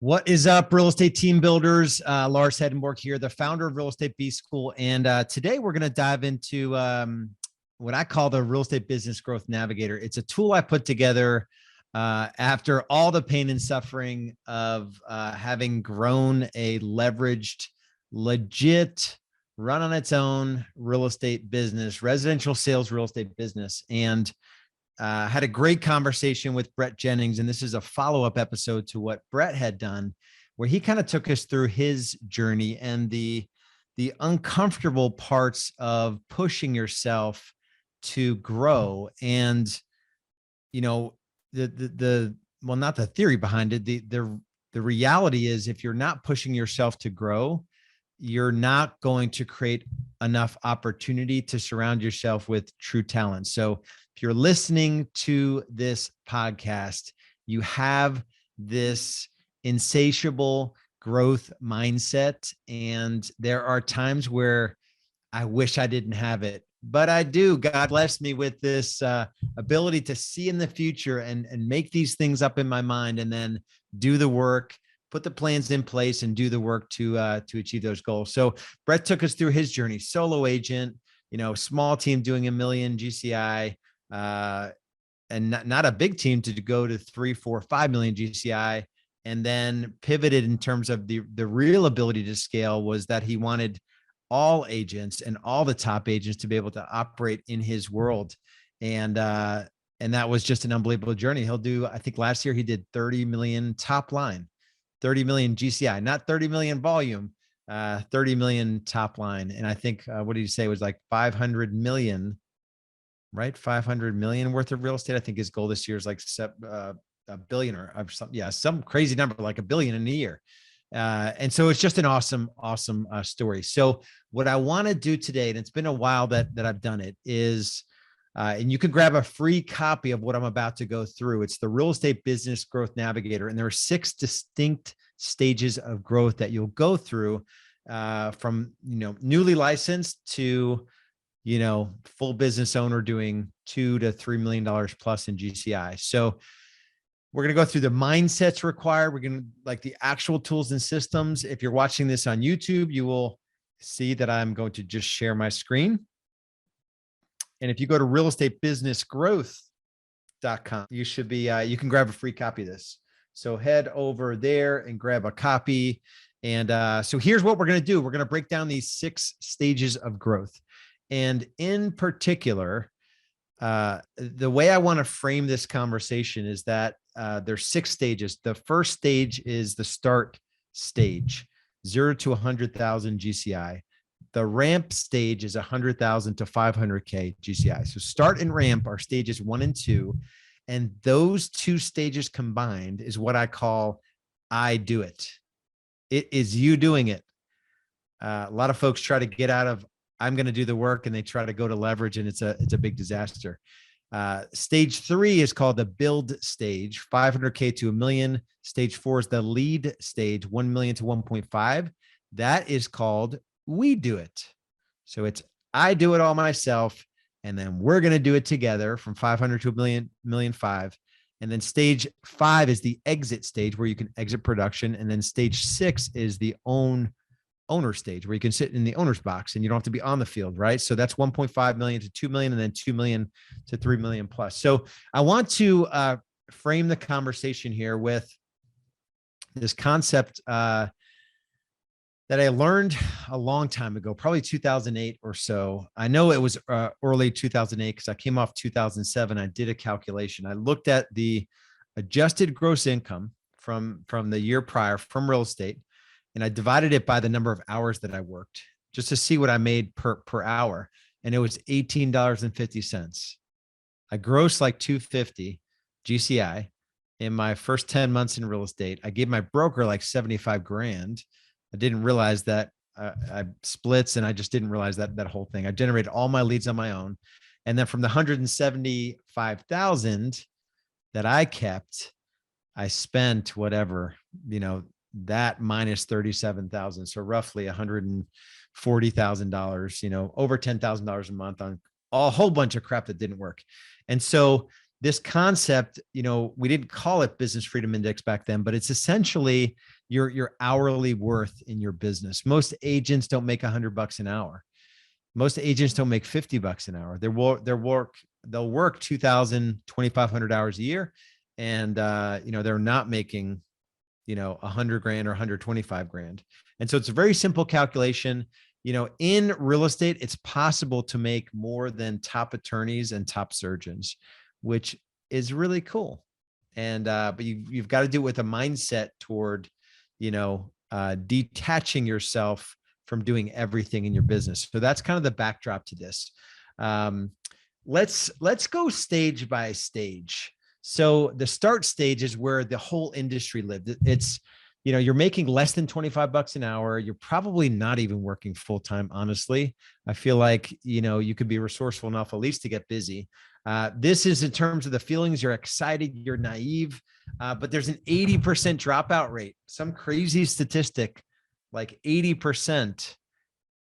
What is up, real estate team builders? Lars Hedenborg here, the founder of Real Estate B School. And today we're going to dive into what I call the Real Estate Business Growth Navigator. It's a tool I put together after all the pain and suffering of having grown a leveraged, legit, run on its own real estate business, residential sales real estate business. And had a great conversation with Brett Jennings, and this is a follow-up episode to what Brett had done, where he kind of took us through his journey and the uncomfortable parts of pushing yourself to grow. And, you know, well, not the theory behind it. The reality is, if you're not pushing yourself to grow, you're not going to create enough opportunity to surround yourself with true talent. So if you're listening to this podcast, you have this insatiable growth mindset. And there are times where I wish I didn't have it, but I do. God blessed me with this ability to see in the future and make these things up in my mind, and then do the work, put the plans in place, and do the work to achieve those goals. So Brett took us through his journey, solo agent, small team doing $1 million GCI, and not a big team to go to 3, 4, 5 million GCI. And then pivoted in terms of the real ability to scale was that he wanted all agents and all the top agents to be able to operate in his world. And that was just an unbelievable journey. He'll do, I think last year he did 30 million top line, 30 million GCI, not 30 million volume, 30 million top line. And I think, what did he say? It was like 500 million, right? 500 million worth of real estate. I think his goal this year is like $1 billion or something. Yeah, some crazy number, like $1 billion in a year. And so it's just an awesome story. So what I want to do today, and it's been a while that I've done it, is, and you can grab a free copy of what I'm about to go through. It's the Real Estate Business Growth Navigator. And there are 6 distinct stages of growth that you'll go through, from, newly licensed to, full business owner doing $2 to $3 million plus in GCI. So we're going to go through the mindsets required. We're going to, like, the actual tools and systems. If you're watching this on YouTube, you will see that I'm going to just share my screen. And if you go to realestatebusinessgrowth.com, you should be, you can grab a free copy of this. So head over there and grab a copy. And so here's what we're going to do. We're going to break down these 6 stages of growth. And in particular, the way I want to frame this conversation is that there's 6 stages. The first stage is the start stage, 0 to 100,000 GCI. The ramp stage is 100,000 to 500K GCI. So start and ramp are stages 1 and 2. And those 2 stages combined is what I call I do it. It is you doing it. A lot of folks try to get out of I'm going to do the work, and they try to go to leverage, and it's a big disaster. Stage 3 is called the build stage, 500K to $1 million. Stage 4 is the lead stage, 1 million to 1.5. That is called we do it. So it's I do it all myself, and then we're going to do it together from 500 to $1 million 5. And then stage 5 is the exit stage, where you can exit production. And then stage 6 is the owner stage, where you can sit in the owner's box and you don't have to be on the field, right? So that's 1.5 million to 2 million, and then 2 million to 3 million plus. So I want to frame the conversation here with this concept that I learned a long time ago, probably 2008 or so. I know it was early 2008 because I came off 2007. I did a calculation. I looked at the adjusted gross income from the year prior from real estate, and I divided it by the number of hours that I worked just to see what I made per hour. And it was $18.50. I grossed like $250 GCI in my first 10 months in real estate. I gave my broker like 75 grand. I didn't realize that I splits, and I just didn't realize that whole thing. I generated all my leads on my own. And then from the 175,000 that I kept, I spent whatever, that minus 37,000. So roughly $140,000, over $10,000 a month on a whole bunch of crap that didn't work. And so this concept, we didn't call it business freedom index back then, but it's essentially your hourly worth in your business. Most agents don't make $100 an hour. Most agents don't make $50 an hour. They'll work 2,000, 2,500 hours a year. And, they're not making, $100,000 or $125,000. And so it's a very simple calculation. In real estate, it's possible to make more than top attorneys and top surgeons, which is really cool. And, but you've got to do it with a mindset toward, detaching yourself from doing everything in your business. So that's kind of the backdrop to this. Let's go stage by stage. So the start stage is where the whole industry lived. It's, you're making less than $25 an hour. You're probably not even working full-time. Honestly, I feel like, you could be resourceful enough at least to get busy. This is in terms of the feelings. You're excited, you're naive, but there's an 80% dropout rate. Some crazy statistic, like 80%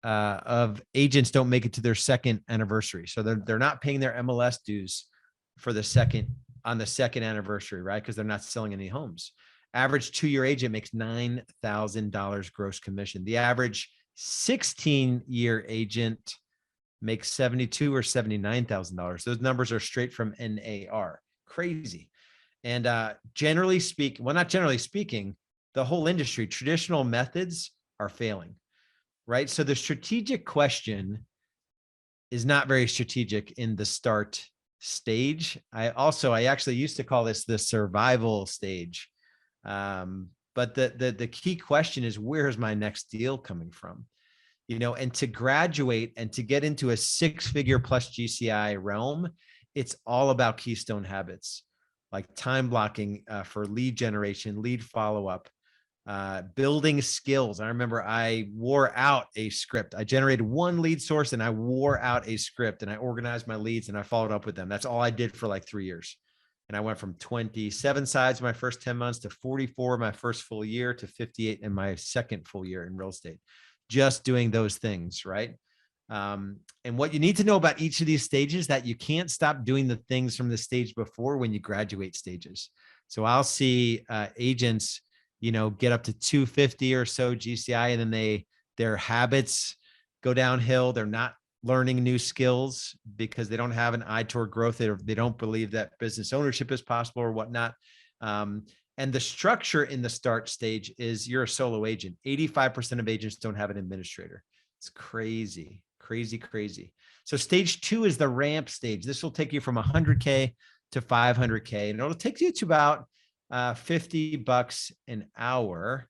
of agents don't make it to their second anniversary. So they're not paying their MLS dues for the second anniversary, right? Because they're not selling any homes. Average 2-year agent makes $9,000 gross commission. The average 16-year agent makes $72,000 or $79,000. Those numbers are straight from NAR. Crazy. And not generally speaking, the whole industry, traditional methods are failing, right? So the strategic question is not very strategic in the start stage. I actually used to call this the survival stage. But the key question is, where's my next deal coming from? And to graduate and to get into a 6-figure plus GCI realm, it's all about keystone habits, like time blocking for lead generation, lead follow-up, building skills. I remember I wore out a script. I generated one lead source and I wore out a script, and I organized my leads and I followed up with them. That's all I did for like 3 years. And I went from 27 sides my first 10 months to 44 my first full year to 58 in my second full year in real estate, just doing those things, right? And what you need to know about each of these stages, that you can't stop doing the things from the stage before when you graduate stages. So I'll see agents, get up to 250 or so GCI, and then their habits go downhill. They're not learning new skills because they don't have an eye toward growth. They don't believe that business ownership is possible or whatnot. And the structure in the start stage is you're a solo agent. 85% of agents don't have an administrator. It's crazy, crazy, crazy. So stage 2 is the ramp stage. This will take you from 100K to 500K, and it'll take you to about $50 an hour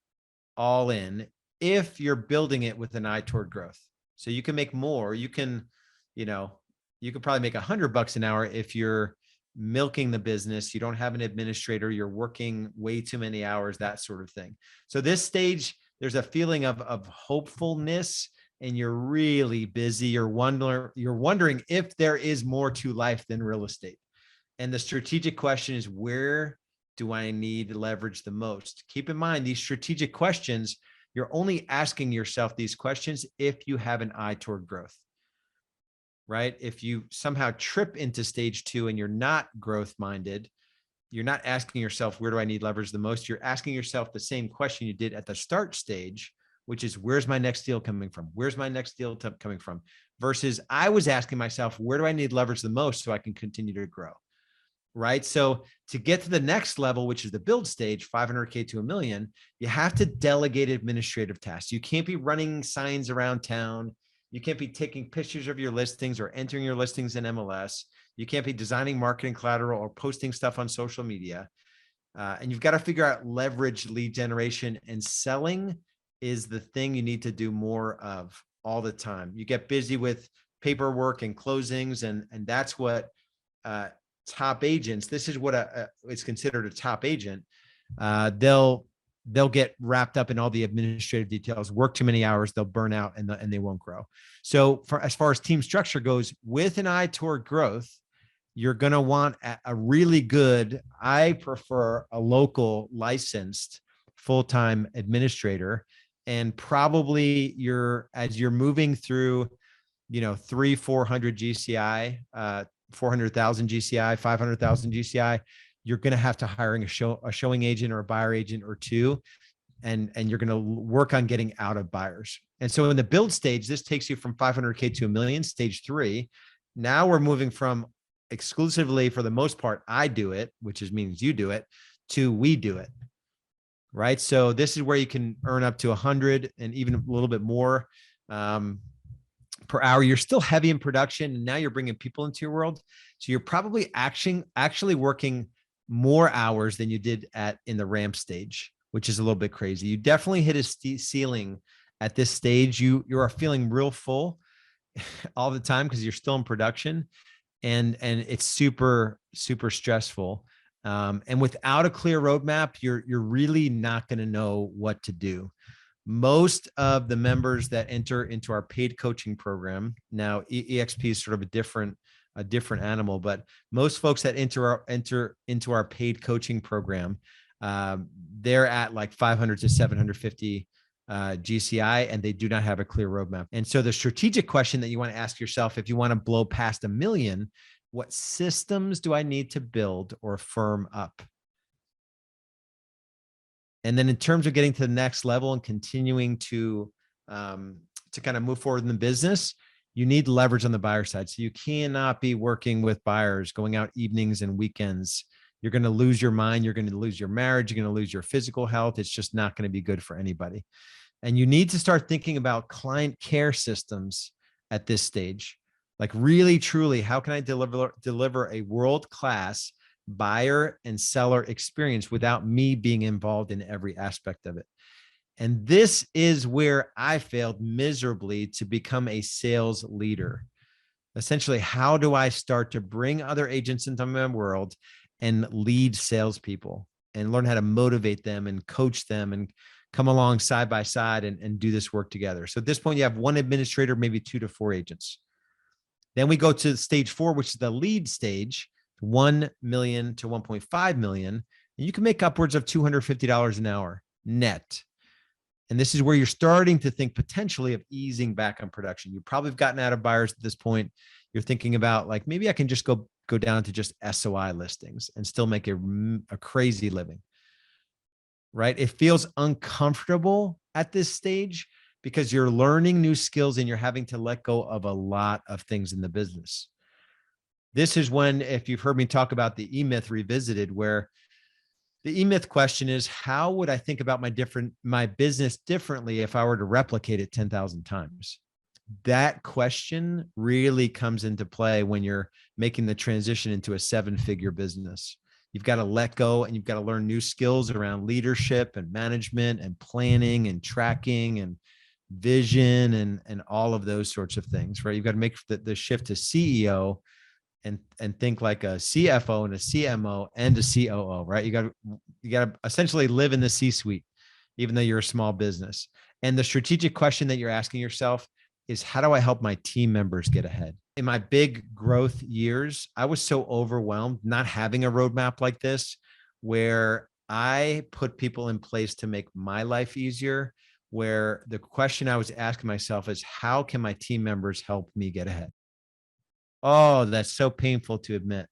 all in if you're building it with an eye toward growth. So you can make more. You can, you could probably make $100 an hour if you're milking the business. You don't have an administrator. You're working way too many hours, that sort of thing. So this stage, there's a feeling of hopefulness, and you're really busy. You're wondering if there is more to life than real estate. And the strategic question is, where do I need to leverage the most? Keep in mind, these strategic questions, you're only asking yourself these questions if you have an eye toward growth, right? If you somehow trip into stage 2 and you're not growth minded, you're not asking yourself, where do I need leverage the most? You're asking yourself the same question you did at the start stage, which is, where's my next deal coming from? Where's my next deal coming from? Versus I was asking myself, where do I need leverage the most so I can continue to grow? Right? So to get to the next level, which is the build stage, 500K to $1 million, you have to delegate administrative tasks. You can't be running signs around town. You can't be taking pictures of your listings or entering your listings in MLS. You can't be designing marketing collateral or posting stuff on social media. And you've got to figure out leverage lead generation, and selling is the thing you need to do more of all the time. You get busy with paperwork and closings, and that's what top agents, this is what is considered a top agent. They'll get wrapped up in all the administrative details, work too many hours, they'll burn out, and they won't grow. So as far as team structure goes, with an eye toward growth, you're going to want a really good, I prefer a local licensed full-time administrator. And probably as you're moving through, 300-400 GCI 400,000 GCI, 500,000 GCI, you're going to have to hiring a showing agent or a buyer agent or two. And you're going to work on getting out of buyers. And so in the build stage, this takes you from 500K to $1 million. Stage 3. Now we're moving from exclusively, for the most part, I do it, which means you do it, to we do it. Right. So this is where you can earn up to 100 and even a little bit more per hour. You're still heavy in production, and now you're bringing people into your world. So you're probably actually working more hours than you did in the ramp stage, which is a little bit crazy. You definitely hit a ceiling at this stage. You are feeling real full all the time because you're still in production, and it's super, super stressful. And without a clear roadmap, you're really not going to know what to do. Most of the members that enter into our paid coaching program, now EXP is sort of a different animal, but most folks that enter into our paid coaching program, they're at like 500 to 750 GCI, and they do not have a clear roadmap. And so the strategic question that you want to ask yourself, if you want to blow past $1 million, what systems do I need to build or firm up? And then in terms of getting to the next level and continuing to kind of move forward in the business, you need leverage on the buyer side. So you cannot be working with buyers, going out evenings and weekends. You're going to lose your mind. You're going to lose your marriage. You're going to lose your physical health. It's just not going to be good for anybody. And you need to start thinking about client care systems at this stage. Like really, truly, how can I deliver a world-class buyer and seller experience without me being involved in every aspect of it? And this is where I failed miserably to become a sales leader. Essentially, how do I start to bring other agents into my world and lead salespeople and learn how to motivate them and coach them and come along side by side and do this work together? So at this point, you have one administrator, maybe 2 to 4 agents. Then we go to stage 4, which is the lead stage, 1 million to 1.5 million. And you can make upwards of $250 an hour net. And this is where you're starting to think potentially of easing back on production. You probably have gotten out of buyers at this point. You're thinking about like, maybe I can just go down to just SOI listings and still make a crazy living, right? It feels uncomfortable at this stage because you're learning new skills and you're having to let go of a lot of things in the business. This is when, if you've heard me talk about the E-Myth Revisited, where the E-Myth question is, how would I think about my business differently if I were to replicate it 10,000 times? That question really comes into play when you're making the transition into a 7-figure business. You've got to let go and you've got to learn new skills around leadership and management and planning and tracking and vision and all of those sorts of things, right? You've got to make the shift to CEO and think like a CFO and a CMO and a COO, right? You got to essentially live in the C-suite, even though you're a small business. And the strategic question that you're asking yourself is, how do I help my team members get ahead? In my big growth years, I was so overwhelmed not having a roadmap like this, where I put people in place to make my life easier, where the question I was asking myself is, how can my team members help me get ahead? Oh, that's so painful to admit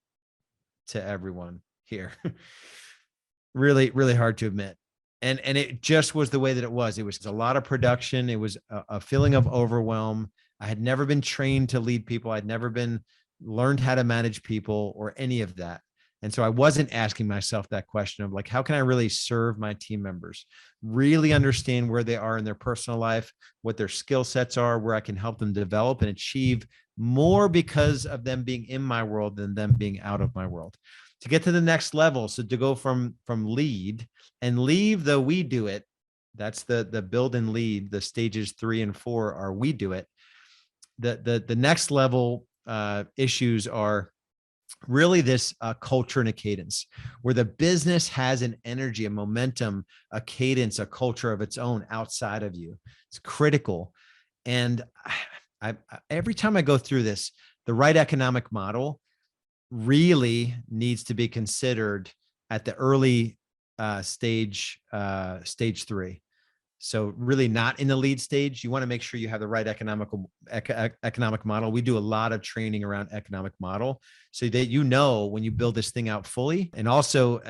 to everyone here. Really, really hard to admit. And it just was the way that it was. It was a lot of production. It was a feeling of overwhelm. I had never been trained to lead people. I'd never learned how to manage people or any of that. And so I wasn't asking myself that question of like, how can I really serve my team members, really understand where they are in their personal life, what their skill sets are, where I can help them develop and achieve more because of them being in my world than them being out of my world. To get to the next level, so to go from lead and leave the we do it, that's the build and lead, the stages 3 and 4 are we do it. The next level issues are really this culture and a cadence, where the business has an energy, a momentum, a cadence, a culture of its own outside of you. It's critical. And I every time I go through this, the right economic model really needs to be considered at the early stage 3. So really not in the lead stage. You want to make sure you have the right economic model. We do a lot of training around economic model so that, when you build this thing out fully, and also,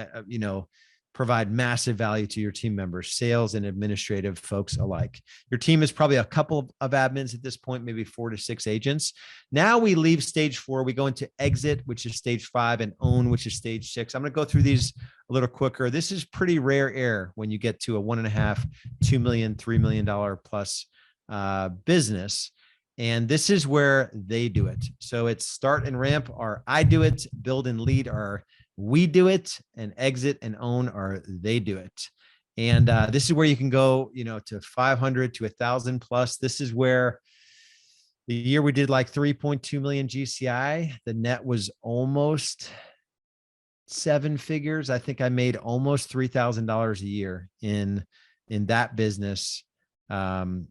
provide massive value to your team members, sales and administrative folks alike. Your team is probably a couple of admins at this point, maybe 4 to 6 agents. Now we leave stage 4, we go into exit, which is stage 5, and own, which is stage 6. I'm going to go through these a little quicker. This is pretty rare air when you get to a $1.5, $2 million, $3 million plus business. And this is where they do it. So it's start and ramp are I do it, build and lead are we do it, and exit and own are they do it. And this is where you can go, to 500 to 1,000 plus. This is where the year we did like 3.2 million GCI. The net was almost 7 figures. I think I made almost $3,000 a year in that business in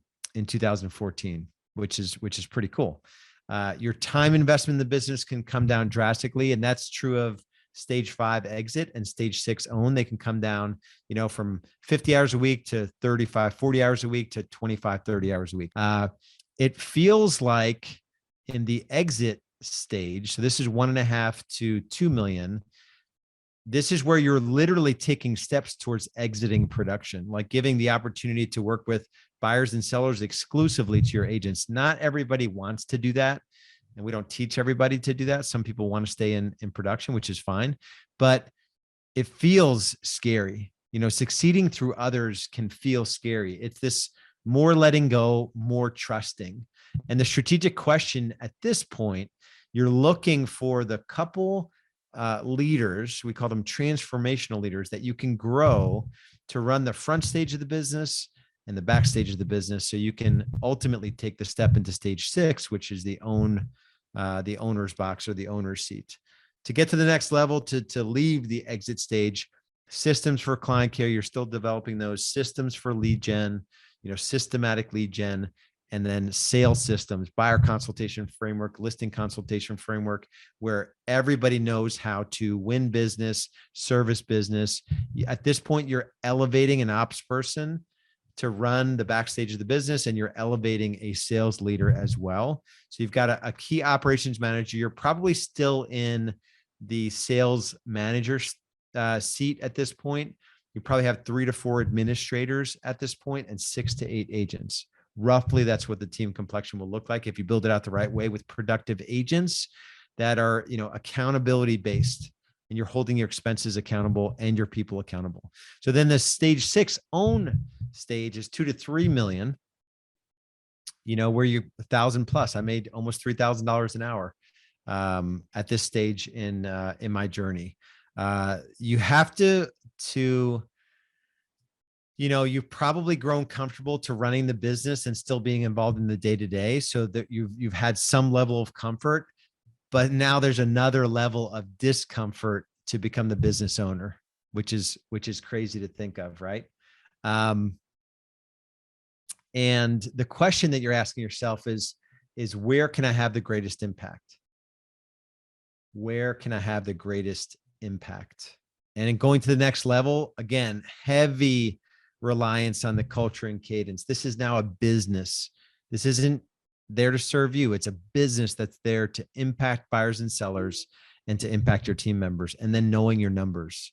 2014, which is pretty cool. Your time investment in the business can come down drastically, and that's true of stage 5 exit and stage 6 own. They can come down, from 50 hours a week to 35, 40 hours a week to 25, 30 hours a week. It feels like in the exit stage, so this is 1.5 to 2 million. This is where you're literally taking steps towards exiting production, like giving the opportunity to work with buyers and sellers exclusively to your agents. Not everybody wants to do that, and we don't teach everybody to do that. Some people want to stay in production, which is fine, but it feels scary. Succeeding through others can feel scary. It's this more letting go, more trusting. And the strategic question at this point, you're looking for the couple leaders, we call them transformational leaders, that you can grow to run the front stage of the business and the back stage of the business, so you can ultimately take the step into stage 6, which is the owner's box or the owner's seat. To get to the next level, to leave the exit stage, systems for client care, you're still developing those systems for lead gen, systematic lead gen, and then sales systems, buyer consultation framework, listing consultation framework, where everybody knows how to win business, service business. At this point, you're elevating an ops person to run the backstage of the business, and you're elevating a sales leader as well. So you've got a key operations manager. You're probably still in the sales manager seat at this point. You probably have 3 to 4 administrators at this point and 6 to 8 agents. Roughly, that's what the team complexion will look like if you build it out the right way with productive agents that are, accountability based, and you're holding your expenses accountable and your people accountable. So then the stage 6 own stage is 2 to 3 million, where you're 1,000 plus. I made almost $3,000 an hour at this stage in my journey. You have to you've probably grown comfortable to running the business and still being involved in the day-to-day, so that you've had some level of comfort, but now there's another level of discomfort to become the business owner, which is crazy to think of, right? And the question that you're asking yourself is where can I have the greatest impact? Where can I have the greatest impact? And in going to the next level, again, heavy reliance on the culture and cadence. This is now a business. This isn't there to serve you. It's a business that's there to impact buyers and sellers and to impact your team members. And then knowing your numbers.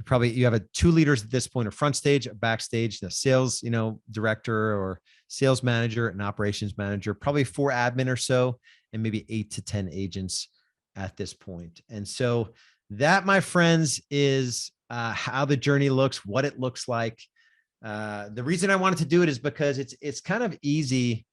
You have 2 leaders at this point, a front stage, a backstage, the sales, director or sales manager, and operations manager, probably 4 admin or so, and maybe 8 to 10 agents at this point. And so that, my friends, is how the journey looks, what it looks like. The reason I wanted to do it is because it's kind of easy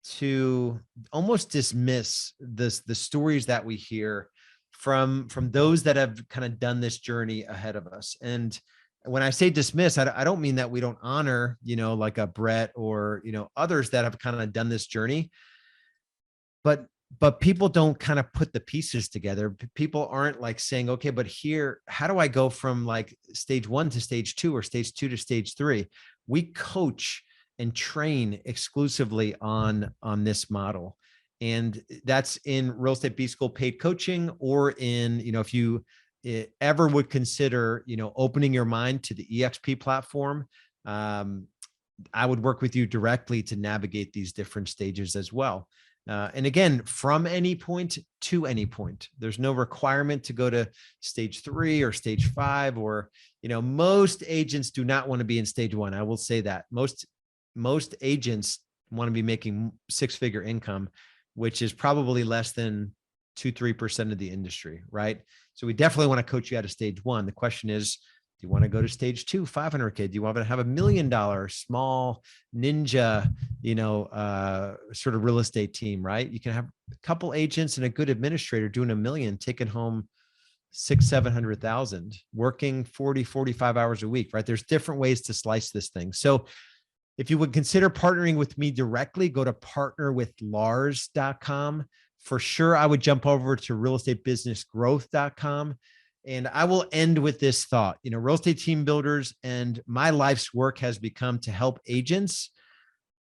to almost dismiss the stories that we hear from those that have kind of done this journey ahead of us. And when I say dismiss, I don't mean that we don't honor, like a Brett or, others that have kind of done this journey, but people don't kind of put the pieces together. People aren't like saying, okay, but here, how do I go from like stage 1 to stage 2 or stage 2 to stage 3? We coach and train exclusively on this model. And that's in Real Estate B School paid coaching, or in, if you ever would consider, opening your mind to the EXP platform, I would work with you directly to navigate these different stages as well. And again, from any point to any point, there's no requirement to go to stage 3 or stage 5, or, most agents do not want to be in stage 1. I will say that most agents want to be making 6-figure income, which is probably less than 2-3% of the industry, right? So we definitely want to coach you out of stage 1. The question is, do you want to go to stage 2, 500K? Do you want to have $1 million small ninja, sort of real estate team, right? You can have a couple agents and a good administrator doing $1 million, taking home 600,000-700,000, working 40, 45 hours a week, right? There's different ways to slice this thing. So if you would consider partnering with me directly, go to partnerwithlars.com. For sure, I would jump over to realestatebusinessgrowth.com. And I will end with this thought. Real estate team builders and my life's work has become to help agents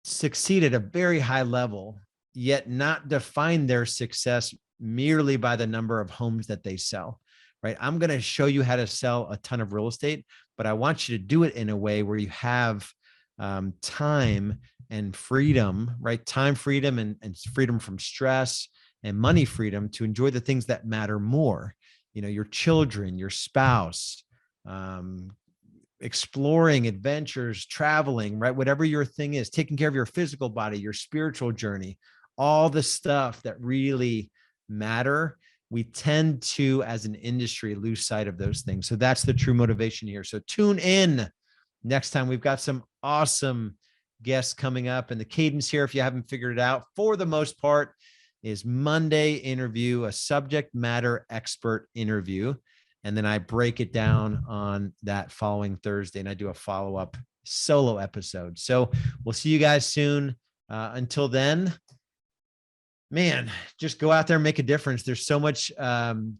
succeed at a very high level, yet not define their success merely by the number of homes that they sell, right? I'm going to show you how to sell a ton of real estate, but I want you to do it in a way where you have time and freedom, right? Time freedom and freedom from stress and money freedom to enjoy the things that matter more. Your children, your spouse, exploring adventures, traveling, right? Whatever your thing is, taking care of your physical body, your spiritual journey, all the stuff that really matter. We tend to, as an industry, lose sight of those things. So that's the true motivation here. So tune in next time. We've got some awesome guests coming up, and the cadence here, if you haven't figured it out, for the most part, is Monday interview, a subject matter expert interview. And then I break it down on that following Thursday, and I do a follow-up solo episode. So we'll see you guys soon. Until then, man, just go out there and make a difference. There's so much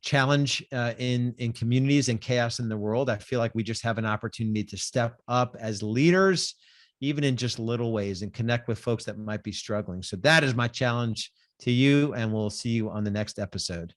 challenge in communities and chaos in the world. I feel like we just have an opportunity to step up as leaders, even in just little ways, and connect with folks that might be struggling. So that is my challenge to you, and we'll see you on the next episode.